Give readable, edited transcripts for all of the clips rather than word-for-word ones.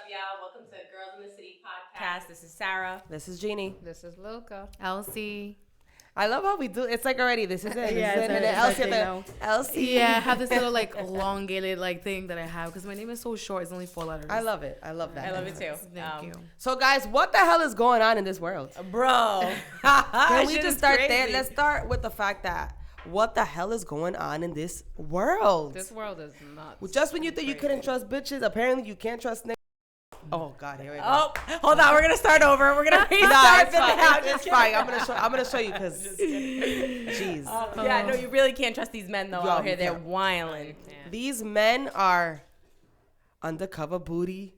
y'all? Welcome to Girls in the City podcast. This is Sarah. This is Jeannie. This is Luca. Elsie. I love how we do. It's like already. This is it. Yeah, this is it. Elsie. Yeah, I have this little like elongated like thing that I have because my name is so short. It's only 4 letters. I love it. I love that. I love it too. Thank you. So guys, what the hell is going on in this world, Bro? Can we just start there? Let's start with the fact that what the hell is going on in this world? This world is nuts. Just when you think you couldn't trust bitches, apparently you can't trust niggas. Oh God, here we go. Oh, hold on. We're gonna start over. We're gonna restart. It's fine. I'm gonna show you because, jeez. Yeah, no, you really can't trust these men though out here. They're wilding. These men are undercover booty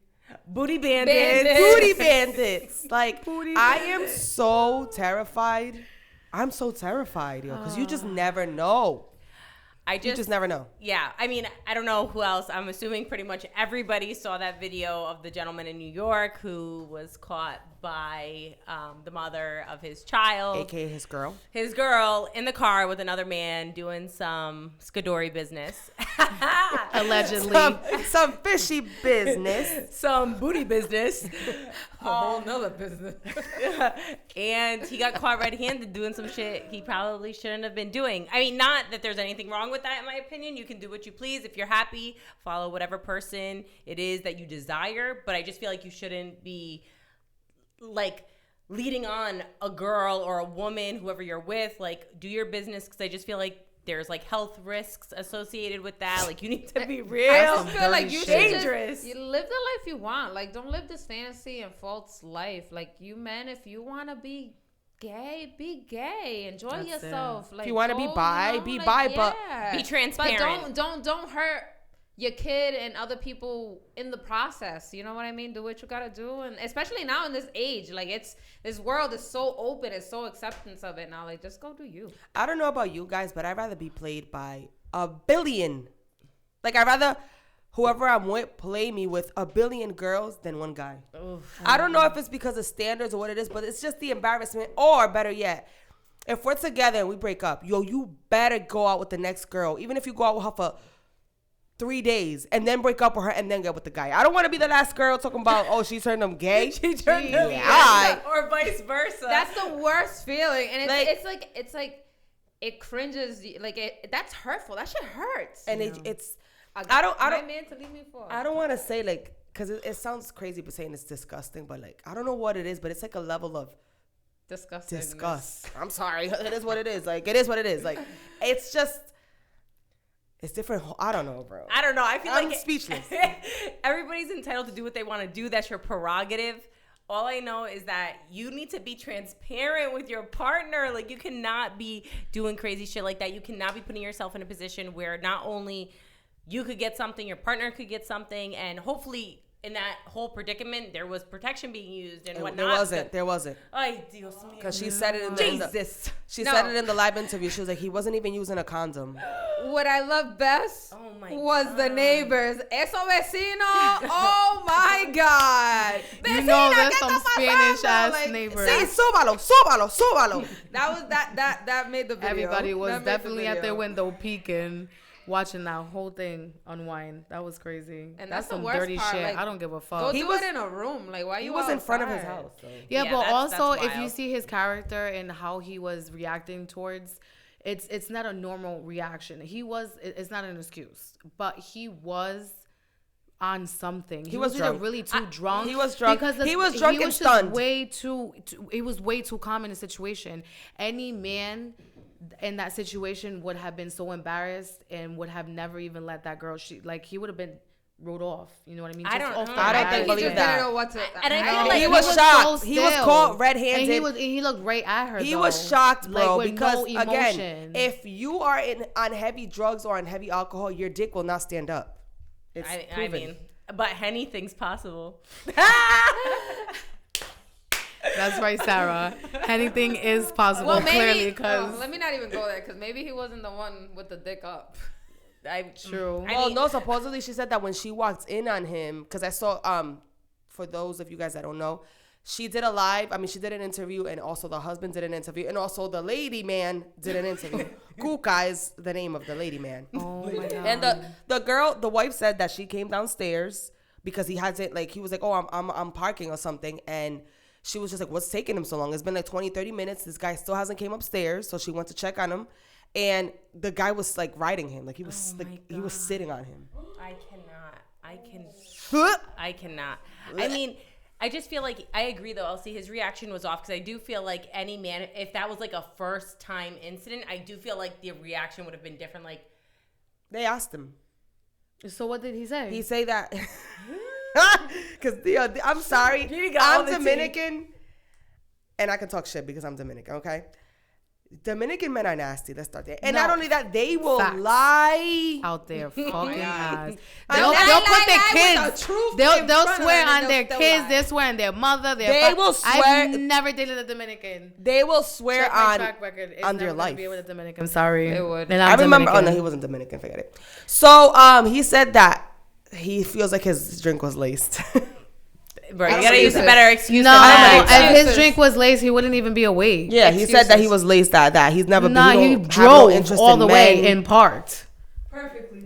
bandits. booty bandits. Like I am so terrified. I'm so terrified, yo, because you just never know. You just never know. Yeah, I mean, I don't know who else. I'm assuming pretty much everybody saw that video of the gentleman in New York who was caught by the mother of his child. AKA his girl. His girl in the car with another man doing some skadori business. Allegedly. Some fishy business. Some booty business. A whole nother business. And he got caught red-handed doing some shit he probably shouldn't have been doing. I mean, not that there's anything wrong with that, in my opinion. You can do what you please. If you're happy, follow whatever person it is that you desire. But I just feel like you shouldn't be, like, leading on a girl or a woman, whoever you're with. Like, do your business, because I just feel like there's, like, health risks associated with that. Like, you need to be real. I just feel like you dangerous. You live the life you want. Like, don't live this fantasy and false life. Like, you men, if you want to be gay, be gay. Enjoy yourself. Like, if you want to be bi, be bi, but be transparent. But don't hurt your kid and other people in the process. You know what I mean? Do what you gotta do, and especially now in this age, like this world is so open, it's so acceptance of it now. Like, just go do you. I don't know about you guys, but I'd rather be played by a billion. Like, I'd rather whoever I'm with play me with a billion girls than one guy. Oof. I don't know if it's because of standards or what it is, but it's just the embarrassment. Or better yet, if we're together and we break up, yo, you better go out with the next girl, even if you go out with her for 3 days and then break up with her and then get with the guy. I don't want to be the last girl talking about, oh, she turned them gay. She turned them gay. Or vice versa. That's the worst feeling, and it's like it cringes. Like, that's hurtful. That shit hurts. And it's I don't man to leave me for. I don't want to say, like, because it sounds crazy but saying it's disgusting, but like I don't know what it is, but it's like a level of disgust. I'm sorry. It is what it is. Like, it is what it is. Like, it's just, it's different. I don't know, bro. I don't know. I feel I'm like speechless. Everybody's entitled to do what they want to do. That's your prerogative. All I know is that you need to be transparent with your partner. Like, you cannot be doing crazy shit like that. You cannot be putting yourself in a position where not only you could get something, your partner could get something, and hopefully in that whole predicament, there was protection being used and whatnot. There wasn't. Ay, Dios mío. Because she said it in Jesus. said it in the live interview. She was like, he wasn't even using a condom. What I love best was God. the neighbors. Eso vecino. Oh my God. You know, there's some Spanish ass neighbors. Sí, súbalo. That made the video. Everybody was definitely at their window peeking, watching that whole thing unwind. That was crazy. And that's the some worst dirty part, shit. like, I don't give a fuck. Go do it in a room. Like, why you? He was in front of his house. So. Yeah, but that's also if you wild. see his character and how he was reacting towards, it's not a normal reaction. It's not an excuse, but he was on something. He was drunk. Really too drunk. He was drunk. Because he was drunk and stunned. It was way too calm in the situation. Any man in that situation would have been so embarrassed and would have never even let that girl. He would have been wrote off. You know what I mean? I don't believe that. Didn't know what to. And I feel like he was shocked. He was caught red-handed. And he looked right at her. He was shocked, bro, like, because no again, if you are on heavy drugs or on heavy alcohol, your dick will not stand up. It's I mean, but anything's possible. That's right, Sarah. Anything is possible. Well, maybe, clearly, because let me not even go there, because maybe he wasn't the one with the dick up. True. No, supposedly she said that when she walked in on him, because I saw, for those of you guys that don't know, she did a live, she did an interview, and also the husband did an interview, and also the lady man did an interview. Kuka is the name of the lady man. Oh my God. And the wife said that she came downstairs because he hasn't, like, he was like, oh, I'm parking or something. And she was just like, what's taking him so long? It's been like 20, 30 minutes. This guy still hasn't came upstairs. So she went to check on him. And the guy was like riding him. Like he was he was sitting on him. I cannot. I mean, I just feel like, I agree though, Elsie, his reaction was off, because I do feel like any man, if that was like a first time incident, I do feel like the reaction would have been different. Like, they asked him. So what did he say? He say that because I'm sorry, I'm Dominican, and I can talk shit because I'm Dominican. Okay, Dominican men are nasty. Let's start there. And not only that, they will lie out there, fucking ass. They'll put their kids. They'll swear on their kids. They'll swear on their mother. They will swear. I've never dated a Dominican. They will swear Check my on track record. It's on never their life. Be with a Dominican. Sorry, it would. And I remember. Dominican. Oh no, he wasn't Dominican. Forget it. So he said that he feels like his drink was laced. bro, you gotta use a better excuse. No, if his drink was laced, he wouldn't even be awake. Yeah, he said that he was laced. That he's never. He drove all the way and parked.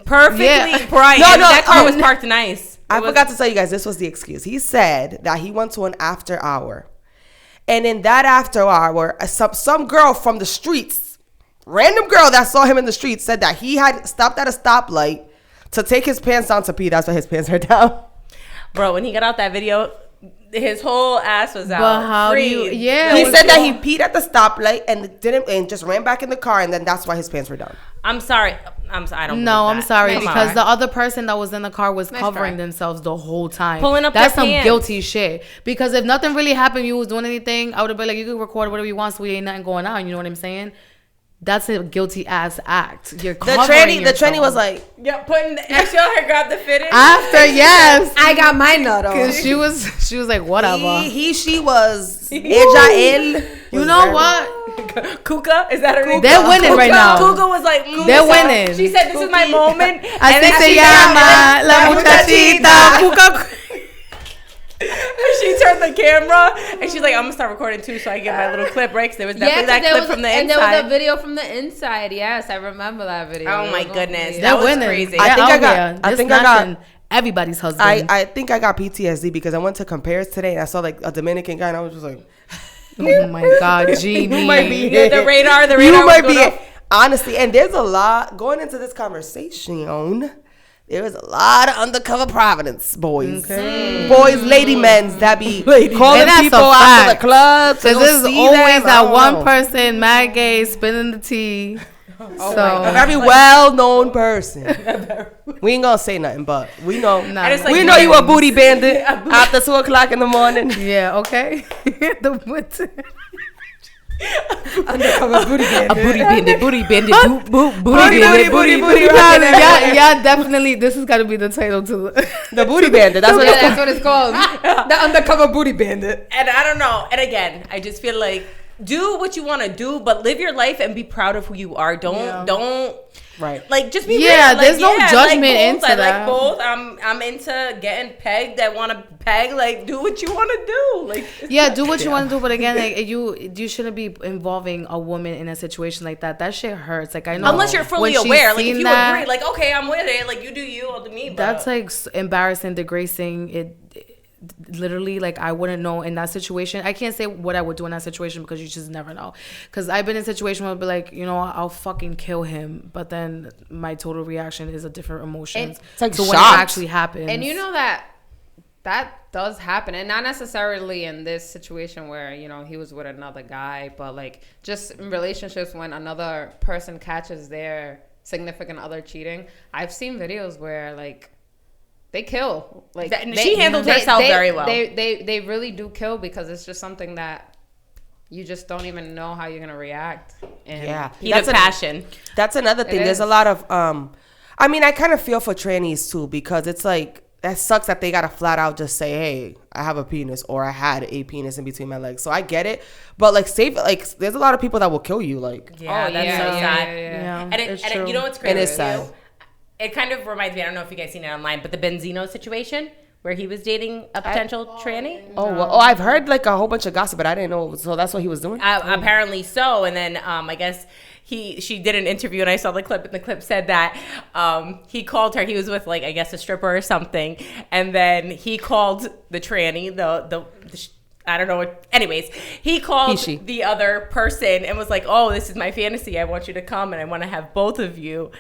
Perfectly Yeah. bright. No, that car was parked nice. I forgot to tell you guys, this was the excuse. He said that he went to an after hour. And in that after hour, some girl from the streets, random girl that saw him in the streets, said that he had stopped at a stoplight to take his pants down to pee. That's why his pants are down. Bro, when he got out that video, his whole ass was out. But how do you, He said that he peed at the stoplight and just ran back in the car, and then that's why his pants were down. I'm sorry. I don't. No, I'm sorry, Come because on. the other person that was in the car was covering themselves the whole time. Pulling up That's their some pants. guilty shit. Because if nothing really happened, you was doing anything, I would have been like, you can record whatever you want, so we ain't nothing going on. You know what I'm saying? That's a guilty ass act. You're covering The tranny was like, yeah, putting. I saw her grab the fitted. after yes, I got my nut on. because she was like whatever. she was. Ella, él. You know what? Kuka, is that her name? They're winning right now. Kuka was like, They're winning. She said, "This is my moment." Así se llama la muchachita. Cuca. She turned the camera and she's like, "I'm gonna start recording too, so I get my little clip." Right? 'Cause there was definitely that clip from the inside. And there was a video from the inside. Yes, I remember that video. Oh my goodness, They're that was winning. crazy. I think I got everybody's husband. I think I got PTSD because I went to Compares today and I saw like a Dominican guy and I was just like, oh my God, Genie. you might be The radar. You might be it. Honestly, and there's a lot going into this conversation. There is a lot of undercover Providence boys, boys, lady men's that be calling people out to the club. Because there's always that one person, mad gay, spinning the tea. A very well-known person. We ain't gonna say nothing, but we know. Like, we know you a booty bandit after 2:00 in the morning. Yeah, okay. Undercover booty bandit. A booty bandit, booty bandit, Booty bandit. Yeah, definitely. This has got to be the title to The booty bandit. That's what That's what it's called. The undercover booty bandit. And I don't know. And again, I just feel like do what you want to do, but live your life and be proud of who you are. Don't. Right. Like, just be yeah, real. there's no judgment into I that. like both. I'm into getting pegged. I want to peg. Like, do what you want to do. Like, yeah, do what you want to do. But again, like, you shouldn't be involving a woman in a situation like that. That shit hurts. Like, I know. unless you're fully when she's aware. Like, if seen you that, agree, like, okay, I'm with it. Like, you do you, I'll do me. But that's like embarrassing, degrading. It literally, like, I wouldn't know in that situation. I can't say what I would do in that situation because you just never know. Because I've been in a situation where I'd be like, you know, I'll fucking kill him, but then my total reaction is a different emotion to when it actually happens. And you know that does happen, and not necessarily in this situation where, you know, he was with another guy, but like just in relationships when another person catches their significant other cheating. I've seen videos where like they kill. Like she handled herself very well. They really do kill because it's just something that you just don't even know how you're gonna react. And Yeah, that's passion. That's another thing. There's a lot of I mean, I kind of feel for trannies too because it's like that sucks that they gotta flat out just say, "Hey, I have a penis," or "I had a penis in between my legs." So I get it, but like, there's a lot of people that will kill you. Like, yeah, that's so sad. Yeah, And you know what's crazy? And it's sad. It kind of reminds me, I don't know if you guys seen it online, but the Benzino situation where he was dating a potential tranny. I've heard like a whole bunch of gossip, but I didn't know. So that's what he was doing. Apparently so. And then I guess she did an interview, and I saw the clip, and the clip said that he called her. He was with like, I guess, a stripper or something, and then he called the tranny, the I don't know what. Anyways, he called the other person and was like, "Oh, this is my fantasy. I want you to come, and I want to have both of you."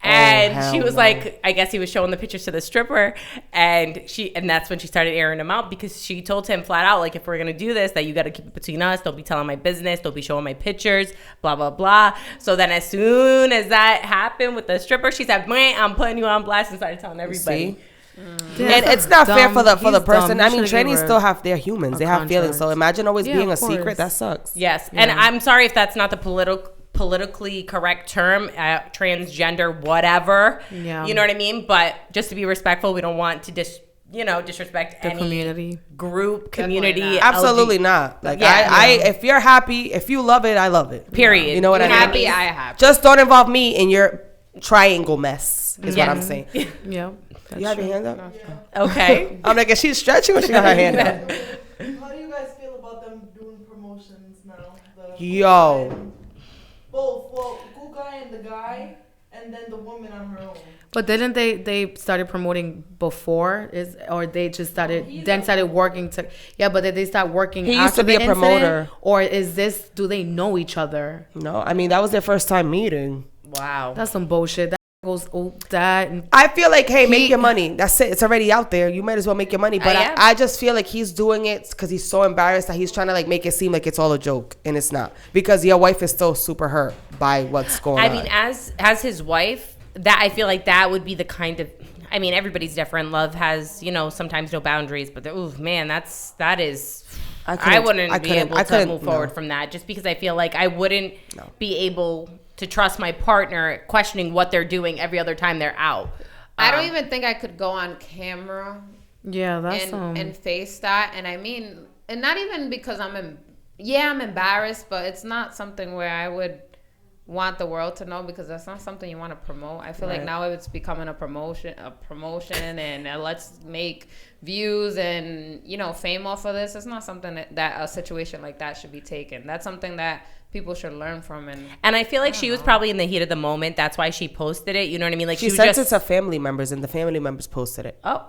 And she was like, I guess he was showing the pictures to the stripper, and that's when she started airing him out, because she told him flat out, like, if we're gonna do this, that you got to keep it between us. Don't be telling my business. Don't be showing my pictures. Blah blah blah. So then, as soon as that happened with the stripper, she said, "Man, I'm putting you on blast," and started telling everybody. And it's not fair for the person. I mean, trannies still have, they're humans. They have feelings. So imagine always being a secret. That sucks. Yes, and I'm sorry if that's not the politically correct term, transgender, whatever. Yeah. You know what I mean? But just to be respectful, we don't want to disrespect the any community, community. Absolutely not. Like if you're happy, if you love it, I love it. Period. You know what I mean? Happy, I happy. Just don't involve me in your triangle mess. Is what I'm saying. Yeah. You have your hand up? Yeah. Okay. I'm like, is she stretching or she got her hand up? How do you guys feel about them doing promotions now? Yo. Both. Well, Guga and the guy, and then the woman on her own. But didn't they started promoting before? Or they just started working to? Yeah, but did they start working? He used to be a promoter. Or do they know each other? No, I mean that was their first time meeting. Wow, that's some bullshit. I feel like, hey, make your money. That's it. It's already out there. You might as well make your money. But I just feel like he's doing it because he's so embarrassed that he's trying to like make it seem like it's all a joke, and it's not, because your wife is still super hurt by what's going on. I mean, as his wife, that I feel like that would be the kind of. I mean, everybody's different. Love has, sometimes no boundaries, but man, that is. I wouldn't be able to move forward from that, just because I feel like I wouldn't be able to trust my partner questioning what they're doing every other time they're out. I don't even think I could go on camera. Yeah, that's and face that. And I mean, and not even because I'm embarrassed, but it's not something where I would want the world to know, because that's not something you want to promote. I feel like now it's becoming a promotion, and let's make views and fame off of this. It's not something that a situation like that should be taken. That's something that people should learn from. And I feel like she was probably in the heat of the moment. That's why she posted it. You know what I mean? Like she sent it to family members, and the family members posted it. Oh,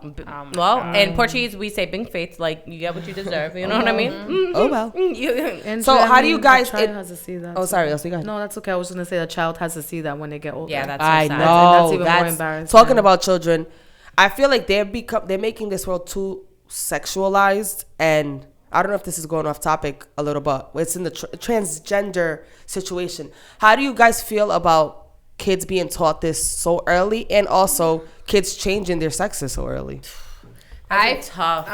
well, in Portuguese we say "bem feito," like you get what you deserve. You know what I mean? Mm-hmm. Oh well. So how do you guys? The child has to see that. Oh, sorry, Elsie, go ahead. No, that's okay. I was gonna say the child has to see that when they get older. Yeah, that's I sad. know. That's even more embarrassing. Talking about children, I feel like they're making this world too sexualized, and I don't know if this is going off topic a little, but it's in the transgender situation. How do you guys feel about kids being taught this so early, and also kids changing their sexes so early? That's a tough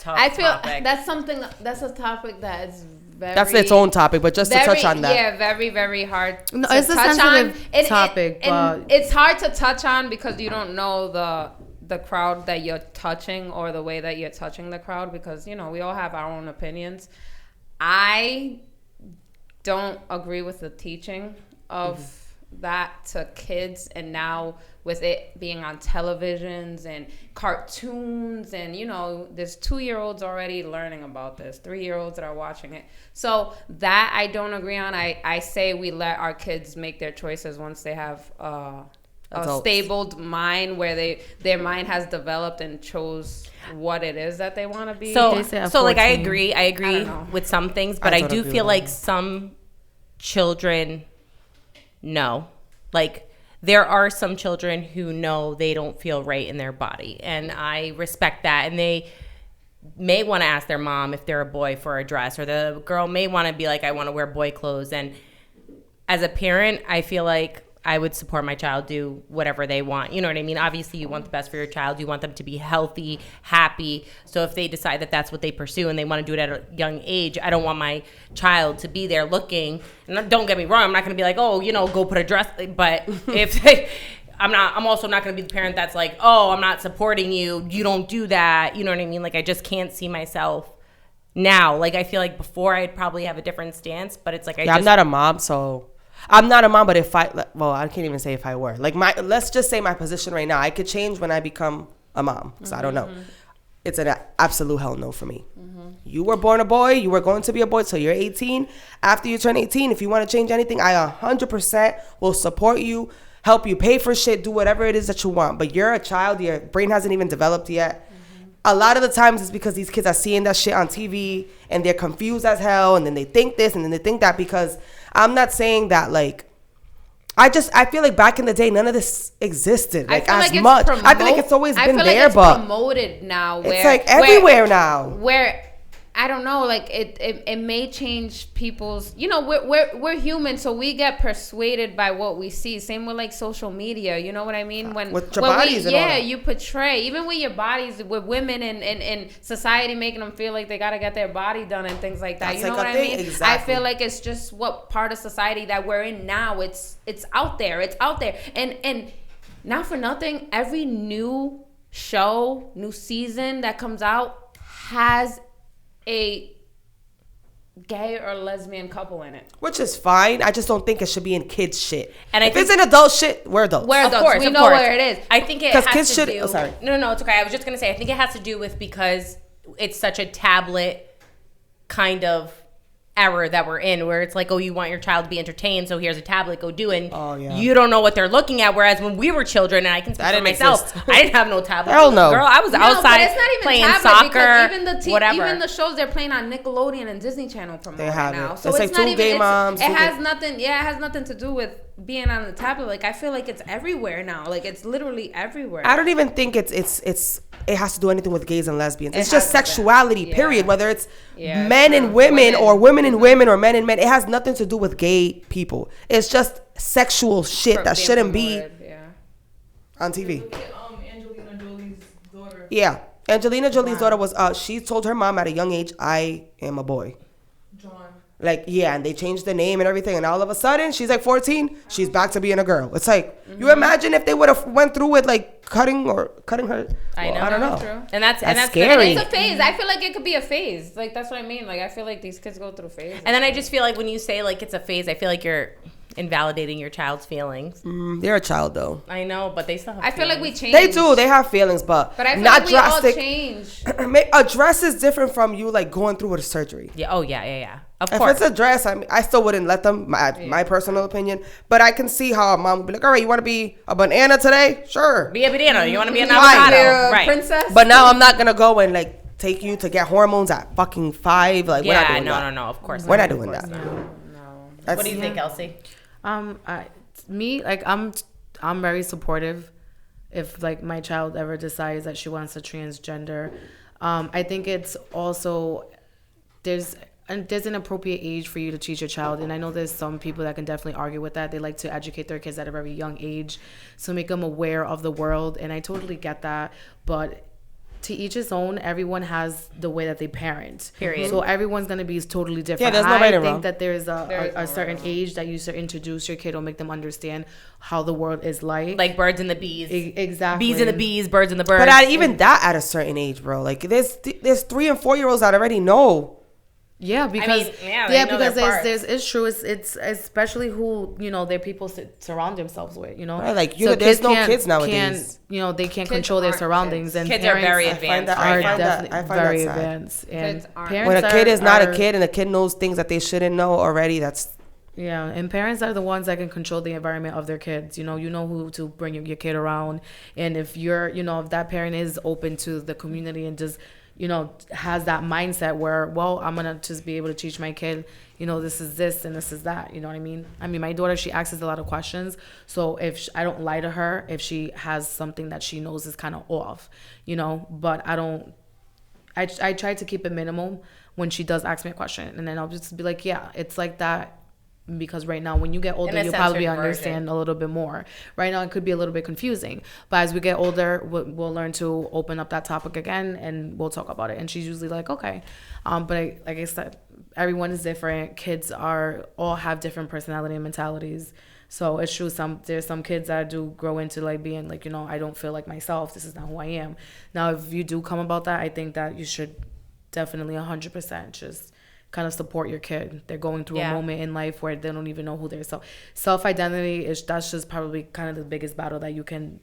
I feel topic. that's a topic that is very... That's its own topic, but just to touch on that. Yeah, very, very hard no, to it's touch a sensitive on. topic, but it's hard to touch on because you don't know the crowd that you're touching, or the way that you're touching the crowd, because we all have our own opinions. I don't agree with the teaching of that to kids, and now with it being on televisions and cartoons, and there's 2-year-olds already learning about this, 3-year-olds that are watching it. So that I don't agree on. I say we let our kids make their choices once they have a stable mind, where their mind has developed and chose what it is that they want to be. So like I agree with some things, but I do feel like some children know. Like there are some children who know they don't feel right in their body, and I respect that, and they may want to ask their mom if they're a boy for a dress, or the girl may want to be like, I want to wear boy clothes. And as a parent, I feel like I would support my child do whatever they want. You know what I mean? Obviously, you want the best for your child. You want them to be healthy, happy. So if they decide that that's what they pursue and they want to do it at a young age, I don't want my child to be there looking. And don't get me wrong, I'm not going to be like, go put a dress. But I'm also not going to be the parent that's like, I'm not supporting you. You don't do that. You know what I mean? Like, I just can't see myself now. Like, I feel like before I'd probably have a different stance, but it's like I'm not a mom, so... I'm not a mom, but I can't even say if I were. Like let's just say my position right now, I could change when I become a mom, so I don't know. It's an absolute hell no for me. You were born a boy. You were going to be a boy till you're 18. After you turn 18, if you want to change anything, I 100% will support you, help you pay for shit, do whatever it is that you want. But you're a child. Your brain hasn't even developed yet. A lot of the times it's because these kids are seeing that shit on TV and they're confused as hell, and then they think this and then they think that, because I'm not saying that, like, I feel like back in the day, none of this existed like as much. I feel like it's always been there, but promoted now. Where, it's like everywhere now. Where I don't know, like it may change people's. You know, we're human, so we get persuaded by what we see. Same with like social media. You know what I mean? With your bodies, and all that. You portray, even with your bodies, with women and society making them feel like they gotta get their body done and things like that. That's you know like what a I thing. mean? Exactly. I feel like it's just what part of society that we're in now. It's out there. It's out there, and not for nothing. Every new show, new season that comes out has a gay or lesbian couple in it, which is fine. I just don't think it should be in kids shit. And if it's in adult shit, we're adults. We're adults. Of course, we of know course. where it is. I think it has kids to should. do. Oh, sorry. No, it's okay. I was just gonna say. I think it has to do with because it's such a tablet kind of era that we're in, where it's like, oh, you want your child to be entertained, so here's a tablet, go do it. Oh, yeah. You don't know what they're looking at. Whereas when we were children, and I can speak for myself, I didn't have no tablet. Hell no. Girl, I was outside but it's not even playing tablet, soccer, because whatever. even the shows they're playing on Nickelodeon and Disney Channel promote They have now. it. So It's it's like not two even. gay moms, It two has gay- nothing. Yeah, it has nothing to do with being on the tablet. Like, I feel like it's everywhere now. Like, it's literally everywhere. I don't even think it has to do anything with gays and lesbians. It's It just has to. sexuality, Yeah. period. Whether it's Yeah, men true. and women, or women and Mhm. women, or men and men. It has nothing to do with gay people. It's just sexual shit that Being shouldn't be promoted, yeah. on TV. Look at Angelina Jolie's daughter. Yeah. Angelina Jolie's daughter was, she told her mom at a young age, I am a boy. John. Like, yeah, and they changed the name and everything, and all of a sudden, she's like 14, she's back to being a girl. It's like, you imagine if they would have went through with, like, cutting her. I know. I don't know. True. And that's scary. And it's a phase. I feel like it could be a phase. Like, that's what I mean. Like, I feel like these kids go through phases. And then I just feel like when you say like it's a phase, I feel like you're invalidating your child's feelings. They're a child, though. I know, but they still have I feel like we feelings. change. They do. They have feelings, but But I feel not like drastic. we all change. A dress is different from you, like, going through with a surgery. Yeah. Oh yeah. Of If course. it's a dress, I still wouldn't let them. My personal opinion, but I can see how a mom would be like, "All right, you want to be a banana today? Sure." Be a banana. You want to be an Why? avocado, You're a right? princess. But now I'm not gonna go and like take you to get hormones at fucking 5. Like, we're not Yeah. doing that. No. Of course. We're not. not doing that. No. That's, What do you think, Elsie? I'm very supportive if like my child ever decides that she wants to transgender. I think it's also there's an appropriate age for you to teach your child, and I know there's some people that can definitely argue with that. They like to educate their kids at a very young age, so make them aware of the world, and I totally get that. But to each his own. Everyone has the way that they parent. Period. So everyone's gonna be totally different. Yeah, there's no right I and think wrong. that there's There is a no certain right and age that you should introduce your kid or make them understand how the world is like. Like birds and the bees. Exactly. Bees and the bees, birds and the birds. But even that at a certain age, bro. Like there's 3 and 4 year olds that already know. Yeah, because they know their because parts. it's true. It's especially who their people surround themselves with. Right, like, there's no kids nowadays. They can't Kids control their aren't surroundings, kids. and Kids are parents very I find advanced. that- are I find that- definitely I find very that sad. advanced. And Kids aren't. parents When a kid is not are- a kid and a kid knows things that they shouldn't know already, that's Yeah, and parents are the ones that can control the environment of their kids. You know who to bring your kid around, and if if that parent is open to the community and just has that mindset where, well, I'm gonna just be able to teach my kid, this is this and this is that. You know what I mean? I mean, my daughter, she asks a lot of questions, so if I don't lie to her if she has something that she knows is kind of off, but I don't. I try to keep it minimal when she does ask me a question, and then I'll just be like, yeah, it's like that. Because right now, when you get older, In a you'll probably censored understand a little bit more. Right now, it could be a little bit confusing. But as we get older, we'll learn to open up that topic again, and we'll talk about it. And she's usually like, okay. But like I said, everyone is different. Kids all have different personality and mentalities. So it's true. There's some kids that do grow into like being like, I don't feel like myself. This is not who I am. Now, if you do come about that, I think that you should definitely 100% just kind of support your kid. They're going through a moment in life where they don't even know who they're. Self-identity that's just probably kind of the biggest battle that you can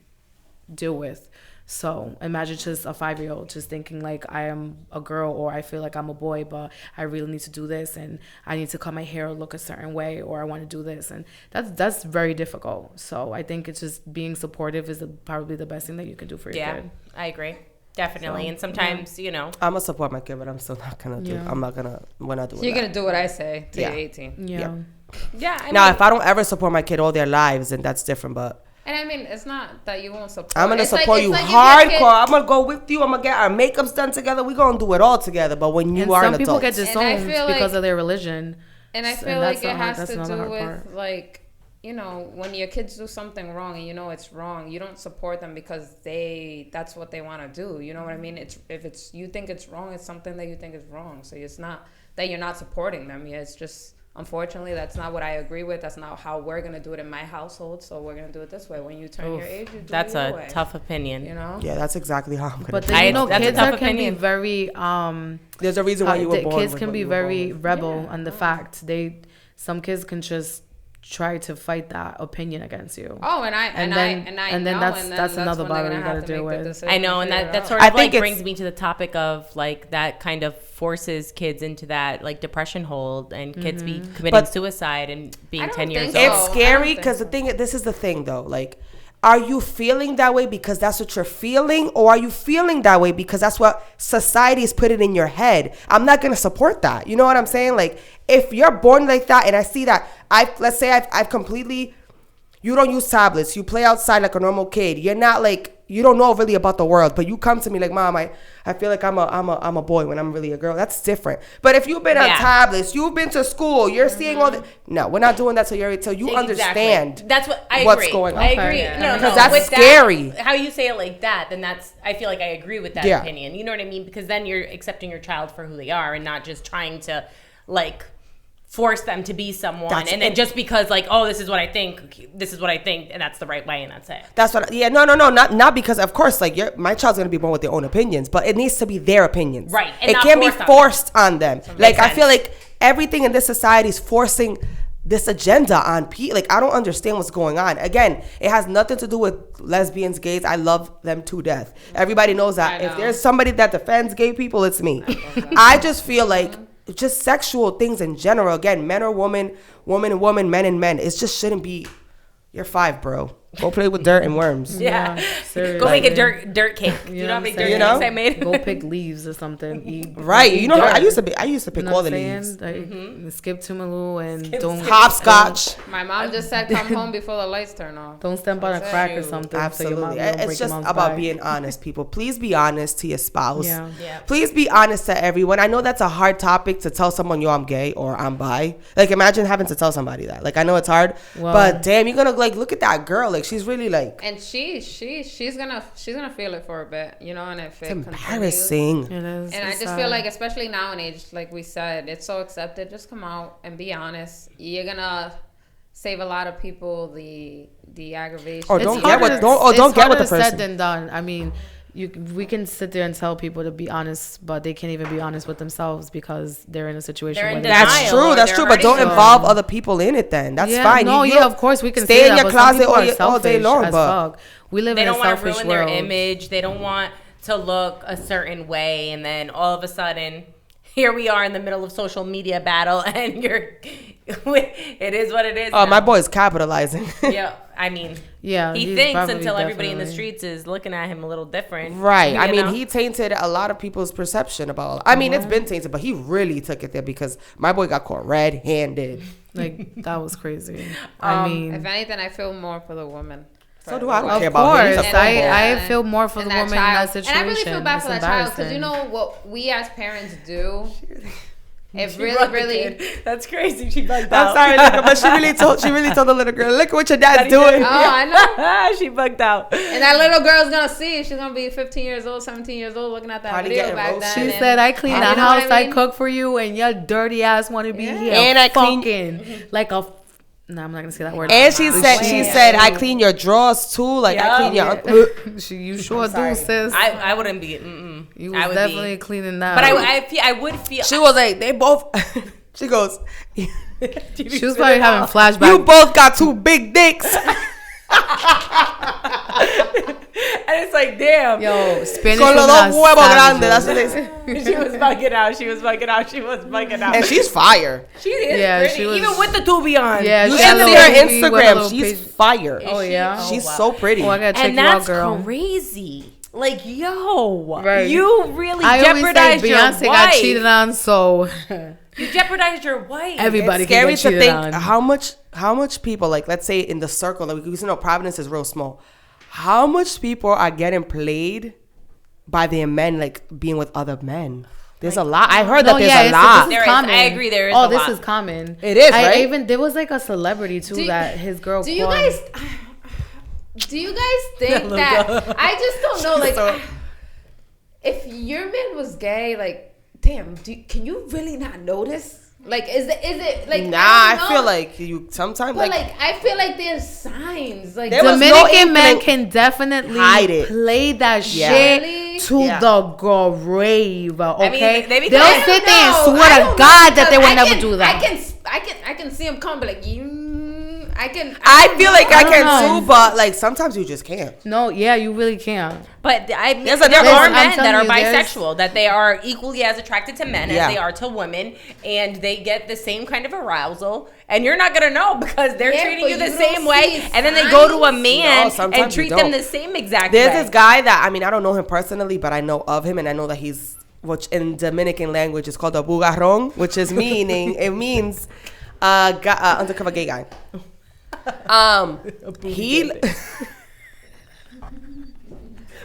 deal with. So imagine just a 5-year-old just thinking like I am a girl or I feel like I'm a boy, but I really need to do this and I need to cut my hair or look a certain way or I want to do this. And that's very difficult. So I think it's just being supportive is probably the best thing that you can do for your kid. I agree. Definitely. And sometimes, you know. I'm going to support my kid, but I'm still not going to do I'm not going to, we're not doing You're that. going to do what I say till you're 18. Yeah. Yeah. Now, if I don't ever support my kid all their lives, then that's different, but. And I mean, it's not that you won't support. I'm going to It's like- support it's you like hardcore. I'm going to go with you. I'm going to get our makeups done together. We're going to do it all together. But when you are an some people adult. get disowned feel because like- of their religion. And I And feel that's like it the hard- has that's to another do hard with part. like, you know, when your kids do something wrong and you know it's wrong, you don't support them because that's what they want to do. You know what I mean? If you think it's wrong, it's something that you think is wrong. So it's not that you're not supporting them. Yeah, it's just unfortunately that's not what I agree with. That's not how we're gonna do it in my household. So we're gonna do it this way. When you turn your age, you do That's it your a way, tough opinion. You know? Yeah, that's exactly how I'm going to But do then, it. you know, That's a kids tough can be opinion. very There's a reason why you were born. kids with can what be you were born very with. rebel on the fact some kids can just try to fight that opinion against you. Oh, and I know, that's another when they're battle gonna you have gotta to deal make the with. decision I know, and to figure that it sort out. of I think like brings it's- me to the topic of like that kind of forces kids into that like depression hold and kids be committing But- suicide and being I don't 10 years think old. so. It's I scary don't because think this is the thing though, like, are you feeling that way because that's what you're feeling, or are you feeling that way because that's what society is putting in your head? I'm not gonna support that. You know what I'm saying? Like, if you're born like that, and I see that, let's say I've completely, you don't use tablets, you play outside like a normal kid. You're not like, you don't know really about the world, but you come to me like, Mom, I feel like I'm a boy when I'm really a girl. That's different. But if you've been on tablets, you've been to school, you're seeing all the, no, we're not doing that till you understand. That's what I what's agree. going on. I agree. Yeah. No, Because that's with scary. That, how you say it like that, then I feel like I agree with that opinion. You know what I mean? Because then you're accepting your child for who they are and not just trying to like force them to be someone. And then just because like, oh, this is what I think, and that's the right way, and that's it. That's what. Yeah, no, not because of course, like my child's gonna be born with their own opinions, but it needs to be their opinions, Right, and it not can't be forced forced on them. Like I feel like everything in this society is forcing this agenda on people. Like I don't understand what's going on. Again, it has nothing to do with lesbians, gays. I love them to death. Everybody knows that. If there's somebody that defends gay people, it's me. I just feel like just sexual things in general. Again, men or woman, woman and woman, men and men. It just shouldn't be. You're 5, bro. Go play with dirt and worms. Yeah. Seriously. Go make a dirt cake. You know how many dirt cakes I made? Go pick leaves or something. Eat, Right. eat You know, dirt. I used to pick You know all what the I'm leaves. saying? Like, skip Tumalu and don't Hopscotch. My mom just said, "Come home before the lights turn off." Don't step on a That's crack or it. something. Absolutely. So your mom, you don't It's break just your mom's about back. being honest, people. Please be honest to your spouse. Yeah. Please be honest to everyone. I know that's a hard topic to tell someone, yo, I'm gay or I'm bi. Like, imagine having to tell somebody that. Like, I know it's hard, Well- but damn, you're gonna like look at that girl. Like, she's really like, And she's gonna feel it for a bit, you know, and if it it's continues. embarrassing. It is. And I It's just sad. feel like, especially nowadays, like we said, it's so accepted. Just come out and be honest. You're gonna save a lot of people the aggravation. Or It's don't harder- get what don't get with the it's harder person. said than done. I mean, we can sit there and tell people to be honest, but they can't even be honest with themselves because they're in a situation They're where in they're denial. That's or true. That's they're true. But don't hurting involve other people in it. Then that's yeah, fine. No, You yeah, don't of course we can stay say in that, your but some closet people are all day selfish long. as But fuck. We live They in a don't want to selfish ruin world. their image. They don't want to look a certain way, and then all of a sudden, here we are in the middle of social media battle, and it is what it is. oh, now. my boy is capitalizing. Yeah, I mean, Yeah, he he's thinks probably until everybody in the definitely- streets is looking at him a little different. Right. you I mean, know? he tainted a lot of people's perception about. I mean, it's been tainted, but he really took it there because my boy got caught red-handed. Like that was crazy. I mean, If anything, I feel more for the woman. So do I. I don't of care about him. He's a course, fumble. I feel more for the And woman in that situation. And I really feel bad It's for that child because you embarrassing. know what we as parents do. It She really, brought the really. kid. That's crazy. She bugged I'm out. sorry, Luca, but she really told the little girl, look at what your dad's doing. Oh, I know. She bugged out. And that little girl's gonna see it. She's gonna be 15 years old, 17 years old, looking at that Probably video getting back roasted. then. She and- said, "I clean and the you know house, what I mean? I cook for you, and your dirty ass want to be here And I clean- fucking like a." No, I'm not gonna say that word. And she said, I clean your drawers too. Like, I clean your... You sure do, sis. I wouldn't be. You I was would definitely be. cleaning that. But I would feel. She was like, they both... She goes, she was probably having flashbacks. you both got two big dicks. And it's like, damn. Yo, Spanish Con los women dos are huevos grandes. savages. That's what they say. She was bugging out. She was bugging out. She was bugging out. And she's fire. She is Yeah, pretty. she was- Even with the tubi on. Yeah, You she should got a see little her baby with a Instagram. little She's page. fire. Oh yeah. She's so pretty. Oh, I gotta check And you out, that's girl. crazy. Like, yo, Right. you really I always say jeopardized your Beyonce got wife. cheated on, so You jeopardized your wife. everybody It's scary can get to cheated think on. how much people, like, let's say in the circle, like, because you know Providence is real small. How much people are getting played by their men, like being with other men? There's a lot. I heard that there's a lot. There is. common. I agree, there is Oh, a this lot. is common. It is, right? Even there was like a celebrity too Do you- that his girl. Do you called. guys? Do you guys think that? I just don't know. Like, So- if your man was gay, like, damn, can you really not notice? Like, is it like? Nah, I I don't feel know. like you sometimes But like like, I feel like there's signs. Like, There was no Dominican men inkling- can definitely hide it. play that Yeah. shit Really? to Yeah. the grave. Okay, they be- they'll I don't sit there and know. I swear to don't God know, that they would because never do that. I can see him come, but like, I feel like I don't can know. too, but like sometimes you just can't. No, yeah, you really can't. But There's a there difference. are I'm men that telling are you, there's- bisexual, that they are equally as attracted to men Yeah. as they are to women, and they get the same kind of arousal. And you're not gonna know because they're Yeah, treating but you the you don't same way, see and then they go to a signs. man No, sometimes and you treat them don't. the same exact There's way. this guy that, I mean, I don't know him personally, but I know of him and I know that he's, which in Dominican language is called a bugarrón, which is meaning, it means undercover gay guy. He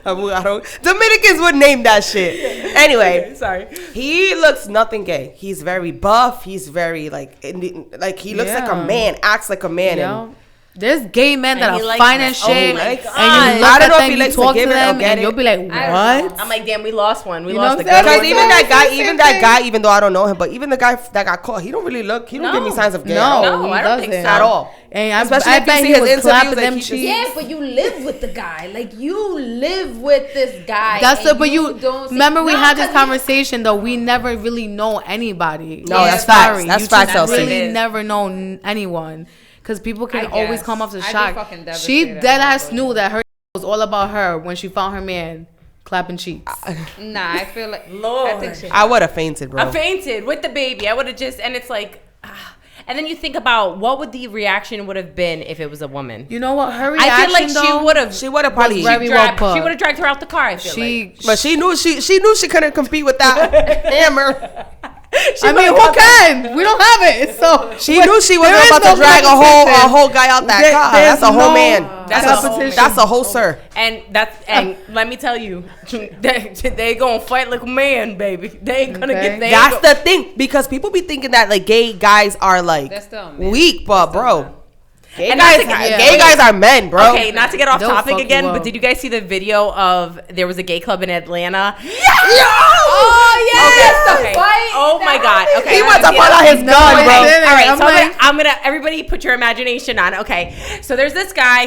a bugarrón. Dominicans would name that shit. Anyway, Sorry. he looks nothing gay. He's very buff. He's very like he looks like a Yeah. man, acts like a man. Yeah. And There's gay men that And he are likes fine that. as Oh shit, my and God. you I look don't at know if them, he you likes to talk to give it or them, get and it. you'll be like, I don't "What?" know. I'm like, damn, we lost one. We You lost know the what I'm good saying? one. Because even that guy, even though I don't know him, but even the guy that got caught, he don't really look. He don't give me No. signs of gay. No, at all. No, he I don't think doesn't so. At all. And I Especially I if you bet see he his was interviews, clapping like, them he just- cheeks. Yeah, but you live with the guy. Like, you live with this guy. That's and it. But you don't see- remember we No, had this 'cause we- conversation though. We never really know anybody. No, I'm that's facts. sorry. That's You facts, just Elsie. really It is. never know anyone because people can I always guess. come off as I'd be shocked. fucking She devastated. dead ass knew that her was all about her when she found her man clapping cheeks. Nah, I feel like Lord. I think she. I would have fainted, bro. I fainted with the baby. I would have just, and it's like, and then you think about what would the reaction would have been if it was a woman. You know what? Her reaction I feel like she though, would have. She would have probably. very well put. She would have dragged her out the car. I feel like. But she knew she couldn't compete with that hammer. I mean, who can? We don't have it, so She knew she there wasn't is about no to drag a competition. whole guy out that There- car. there's That's a whole no man. That's competition. that's a whole sir. And let me tell you, they gonna fight like a man, baby. They ain't gonna Okay. get. They That's ain't go- the thing, because people be thinking that like gay guys are like They're still men. weak, but bro, gay And guys, not to- yeah. gay guys are men, bro. Okay, not to get off They'll topic fuck you again, up. but did you guys see the video of there was a gay club in Atlanta? Oh yes, Okay. the fight. Oh my God. Okay. He wants to Yeah. pull out his No, gun, I bro. didn't. All right, I'm so like- I'm gonna everybody put your imagination on. Okay, so there's this guy.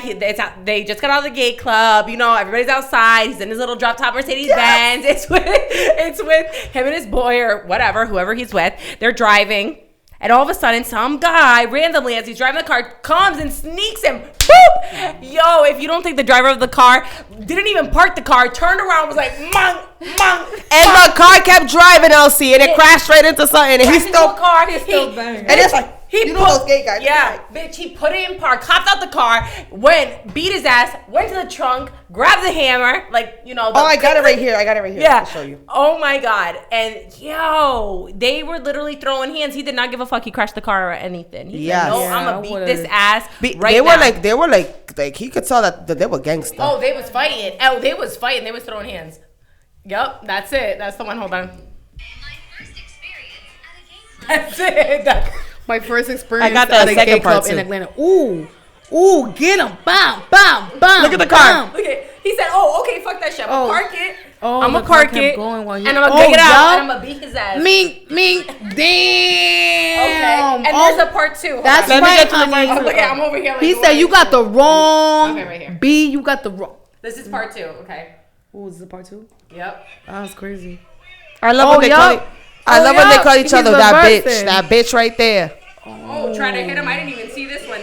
They just got out of the gay club. You know, everybody's outside. He's in his little drop top Mercedes Benz. It's with him and his boy or whatever, whoever he's with. They're driving, and all of a sudden, some guy randomly, as he's driving the car, comes and sneaks him. Boop! Yo, if you don't think the driver of the car didn't even park the car, turned around, was like, monk. And the car kept driving, LC, and it crashed right into something, and he's still car. He's still banging. and it's like He you know those gay guys. Yeah, bitch. He put it in park, hopped out the car, went, beat his ass, went to the trunk, grabbed the hammer, like you know. Oh, I got it right here. I got it right here. Yeah. I'll show you. Oh my God. And yo, they were literally throwing hands. He did not give a fuck. He crashed the car or anything. He Yes. said, no, Yeah, I'm I gonna beat would've- this ass right they were now. like he could tell that they were gangster. Oh, they was fighting. Oh, they was fighting. They was throwing hands. Yup, that's it. That's the one. Hold on. That's it. My first experience got the at a second gay part club in too. Atlanta. Ooh, get him! Bam, bam, bam. Look at the car. Look at, he said, "Oh, okay, fuck that shit. I'm gonna Oh. park it. Oh, I'm the gonna car park kept it, going while you- and I'm gonna Oh, pick it out, yeah? and I'm gonna beat his ass." Mink, damn. Okay. And Oh, there's a part two. Hold that's on. Let me right, get to the honey. part Oh, look at, I'm over here. Like, He said you got the wrong Okay, right here. B. You got the wrong. This is part two. Okay. What was the part two? Yep. That was crazy. I love Oh, when they call. yup. I Oh, love when they yup. call each He's other that bitch. reversing. That bitch right there. Oh, try to hit him. I didn't even see this one.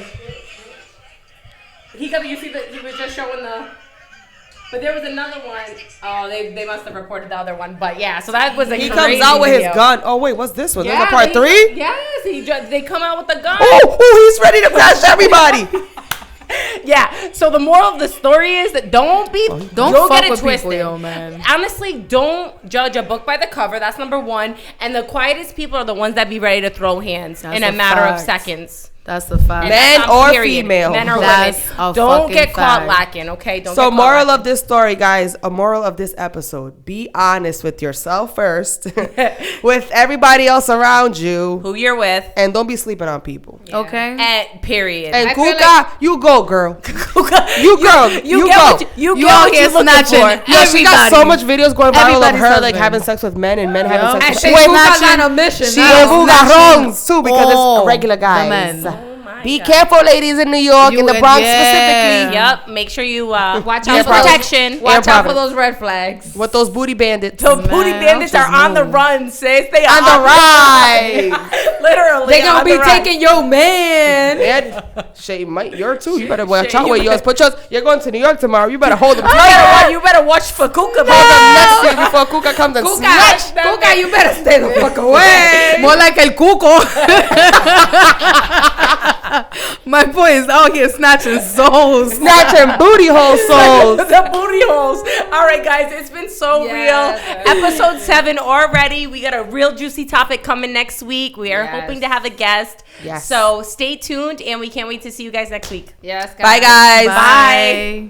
You see that he was just showing the. But there was another one. Oh, they must have reported the other one. But yeah, so that was a He crazy comes out with video. his gun. Oh wait, what's this one? Yeah, This is part 3? Yes, they come out with the gun. Oh, he's ready to crash everybody. Yeah. So the moral of the story is that don't Don't you'll fuck get it with twisted. people, yo, man. Honestly, don't judge a book by the cover. That's number 1. And the quietest people are the ones that be ready to throw hands That's in a a matter of fact. seconds. That's the fact. Men or female. Men or That's women. a Don't fucking get caught fact. lacking, okay? Don't So get caught moral lacking. of this story, guys, a moral of this episode, be honest with yourself first, with everybody else around you, Who you're with. and don't be sleeping on people. Okay. And period. And I feel Kuka, you go, girl. You girl, you get go. what you You get out what here you're looking snatching. for. Yo, she got so Everybody. much videos going viral of Everybody's her like husband. having sex with men and men Yup. having And sex she with women. Kuka's on a mission. She now. and bugarrones too because all it's regular the guys. men. Be careful, ladies in New York, You in the and- Bronx yeah. specifically. Yep. Make sure you Watch use out for protection. Watch out for Providence. those red flags. With those booty bandits. The booty Man, bandits I'll are just on the move. run, sis. They are On the rise. Literally. They gonna on be the run. taking your man. And Shay might, you're too. You better watch out with yours. Put yours. You're going to New York tomorrow. You better hold them tight. You better watch for Kuka, Hold them next to you before Kuka comes and snatch. Kuka, you better stay the fuck away. More like el cuco. My boy is out here snatching souls. Snatching booty hole souls. The booty holes. All right, guys, it's been so Yes. real. Episode 7 already. We got a real juicy topic coming next week. We are Yes. hoping to have a guest. Yes. So stay tuned, and we can't wait to see you guys next week. Yes, guys. Bye, guys. Bye.